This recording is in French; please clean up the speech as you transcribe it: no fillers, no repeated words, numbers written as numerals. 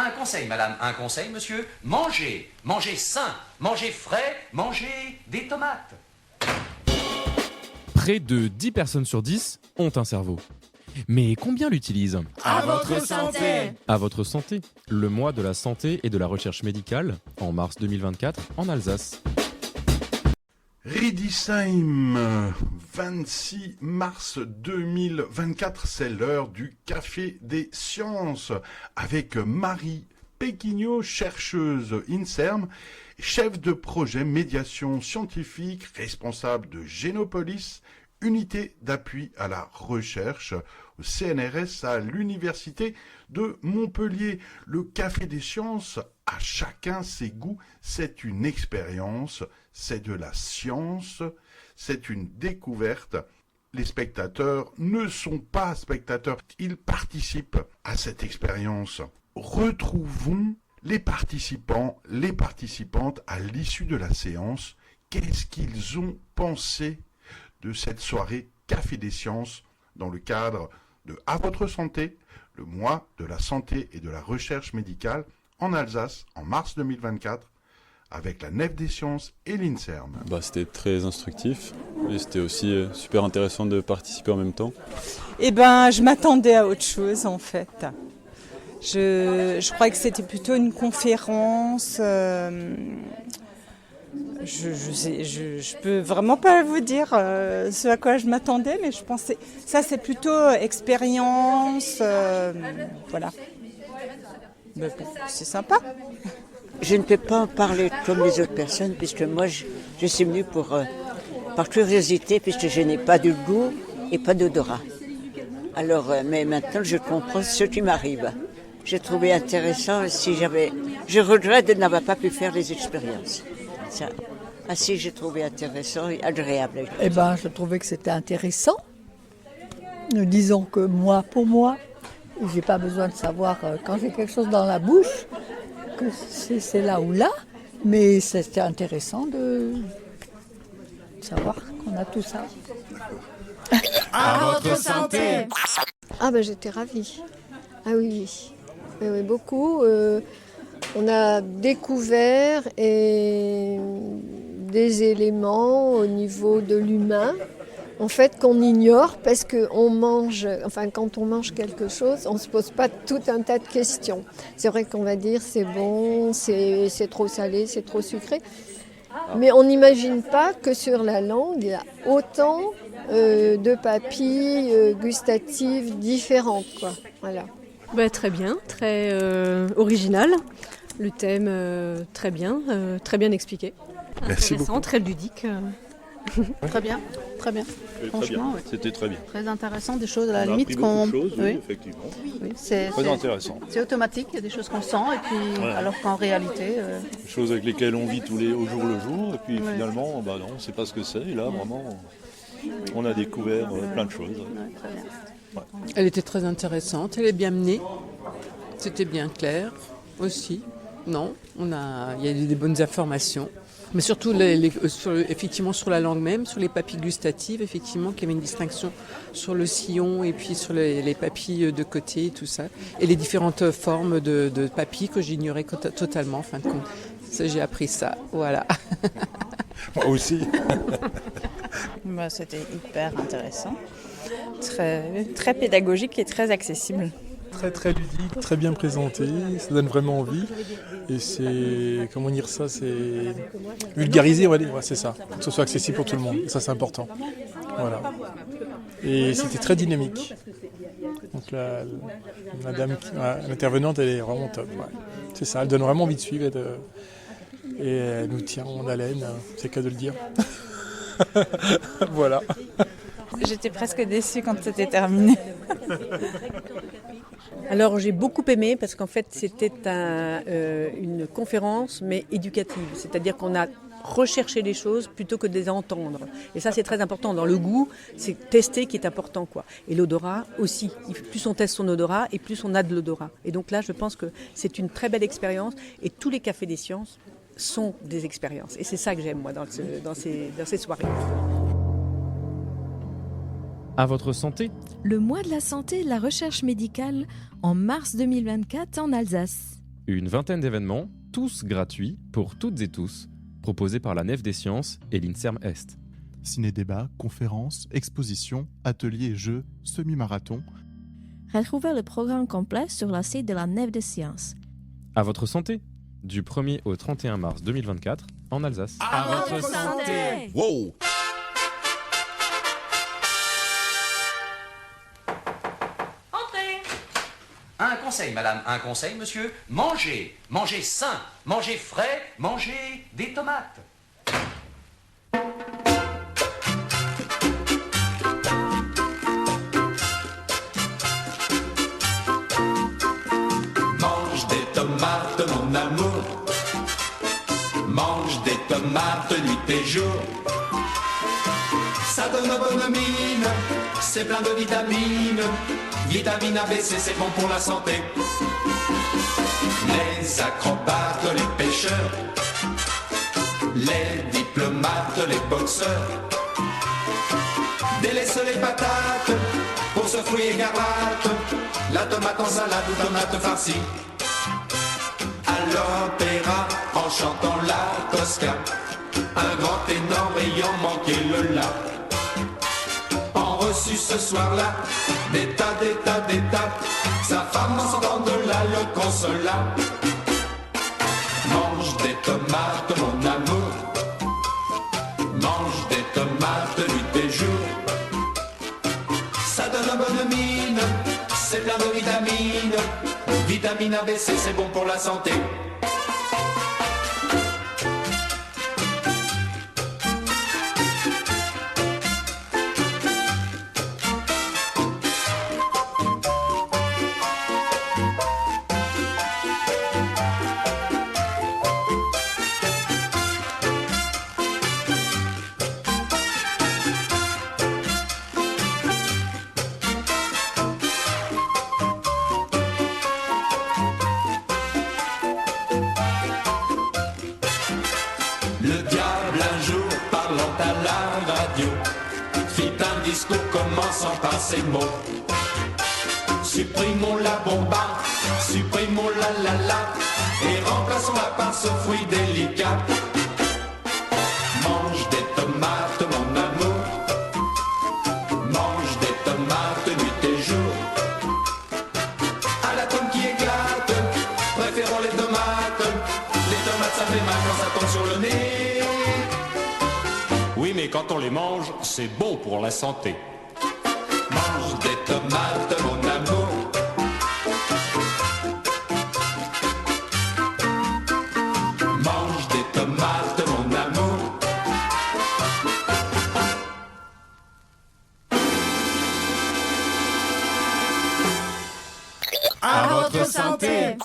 Un conseil, madame, un conseil, monsieur. Mangez, mangez sain, mangez frais, mangez des tomates. Près de 10 personnes sur 10 ont un cerveau. Mais combien l'utilisent ? À votre santé. À votre santé, le mois de la santé et de la recherche médicale, en mars 2024, en Alsace. Riedisheim, 26 mars 2024, c'est l'heure du Café des Sciences, avec Marie Péquignot, chercheuse INSERM, chef de projet médiation scientifique, responsable de Génopolis, unité d'appui à la recherche au CNRS à l'Université de Montpellier. Le Café des Sciences, à chacun ses goûts, c'est une expérience, c'est de la science, c'est une découverte. Les spectateurs ne sont pas spectateurs, ils participent à cette expérience. Retrouvons les participants, les participantes à l'issue de la séance. Qu'est-ce qu'ils ont pensé de cette soirée Café des Sciences dans le cadre de À votre santé, le mois de la santé et de la recherche médicale en Alsace en mars 2024 avec la Nef des Sciences et l'INSERM. C'était très instructif et c'était aussi super intéressant de participer en même temps. Je m'attendais à autre chose en fait. Je croyais que c'était plutôt une conférence. Je peux vraiment pas vous dire ce à quoi je m'attendais, mais je pensais ça c'est plutôt expérience, voilà. Mais bon, c'est sympa. Je ne peux pas en parler comme les autres personnes, puisque moi je suis venue par curiosité, puisque je n'ai pas de goût et pas d'odorat. Alors, mais maintenant je comprends ce qui m'arrive. J'ai trouvé intéressant je regrette de n'avoir pas pu faire les expériences. Ça. Ah si, j'ai trouvé intéressant et agréable. Je trouvais que c'était intéressant. Disons que pour moi, j'ai pas besoin de savoir quand j'ai quelque chose dans la bouche, que c'est là ou là, mais c'était intéressant de savoir qu'on a tout ça. À votre santé. J'étais ravie. Ah oui. Oui, beaucoup. On a découvert des éléments au niveau de l'humain, en fait, qu'on ignore parce que quand on mange quelque chose, on ne se pose pas tout un tas de questions. C'est vrai qu'on va dire c'est bon, c'est trop salé, c'est trop sucré, mais on n'imagine pas que sur la langue, il y a autant de papilles gustatives différentes, quoi. Voilà. Très bien, très original. Le thème très bien expliqué. Merci intéressant, beaucoup. très ludique. Très bien. Franchement, oui. C'était très bien. très intéressant, des choses à la On a limite appris beaucoup de choses, oui, effectivement. Oui, c'est Très intéressant. C'est automatique, il y a des choses qu'on sent, et puis Ouais. alors qu'en réalité, Des choses avec lesquelles on vit au jour le jour, et puis finalement, non, on ne sait pas ce que c'est, et là, vraiment, on a découvert plein de choses. très bien. Elle était très intéressante, elle est bien menée, c'était bien clair aussi. Non, il y a eu des bonnes informations. Mais surtout, effectivement, sur la langue même, sur les papilles gustatives, effectivement, qu'il y avait une distinction sur le sillon et puis sur les papilles de côté et tout ça. Et les différentes formes de papilles que j'ignorais totalement, en fin de compte. Ça, j'ai appris ça, voilà. Moi aussi. C'était hyper intéressant, très pédagogique et très accessible. Très très ludique, très bien présenté, ça donne vraiment envie. Et c'est, comment dire ça, c'est vulgarisé, on va dire, c'est ça. Que ce soit accessible pour tout le monde, et ça c'est important. Voilà. Et c'était très dynamique. Donc l'intervenante, elle est vraiment top. Ouais. C'est ça, elle donne vraiment envie de suivre et elle nous tient en haleine, c'est le cas de le dire. Voilà. J'étais presque déçue quand c'était terminé. Alors j'ai beaucoup aimé parce qu'en fait c'était une conférence mais éducative, c'est-à-dire qu'on a recherché les choses plutôt que de les entendre. Et ça c'est très important. Dans le goût, c'est tester qui est important, quoi. Et l'odorat aussi. Plus on teste son odorat et plus on a de l'odorat. Et donc là je pense que c'est une très belle expérience et tous les cafés des sciences sont des expériences. Et c'est ça que j'aime moi dans ces soirées. À votre santé, Le mois de la santé et de la recherche médicale en mars 2024 en Alsace. Une vingtaine d'événements, tous gratuits pour toutes et tous, proposés par la Nef des Sciences et l'INSERM Est. Ciné-débats, conférences, expositions, ateliers, jeux, semi-marathon. Retrouvez le programme complet sur le site de la Nef des Sciences. À votre santé, du 1er au 31 mars 2024 en Alsace. À votre santé. Wow. Un conseil, madame, un conseil, monsieur. Mangez, mangez sain, mangez frais, mangez des tomates. Mange des tomates, mon amour. Mange des tomates nuit et jour. Ça donne bonne mine, c'est plein de vitamines. Vitamine A, B, C, c'est bon pour la santé. Les acrobates, les pêcheurs, les diplomates, les boxeurs délaissent les patates pour ce fruit écarlate. La tomate en salade ou tomate farcie. À l'opéra, en chantant la Tosca, un grand énorme ayant manqué le la. En reçu ce soir-là, des tas, sa femme en sortant de là le consola. Mange des tomates, mon amour. Mange des tomates nuit et jour. Ça donne bonne mine, c'est plein de vitamines. Vitamine A, B, C, c'est bon pour la santé. Le diable un jour parlant à la radio fit un discours commençant par ces mots. Supprimons la bomba, supprimons la et remplaçons-la par ce fruit délicat. Mange des tomates mon amour. Mange des tomates nuit et jour. À la tombe qui éclate, préférons les tomates. Les tomates ça fait mal quand ça tombe sur le nez. Oui, mais quand on les mange, c'est bon pour la santé. Mange des tomates, mon amour. Mange des tomates, mon amour. À votre santé.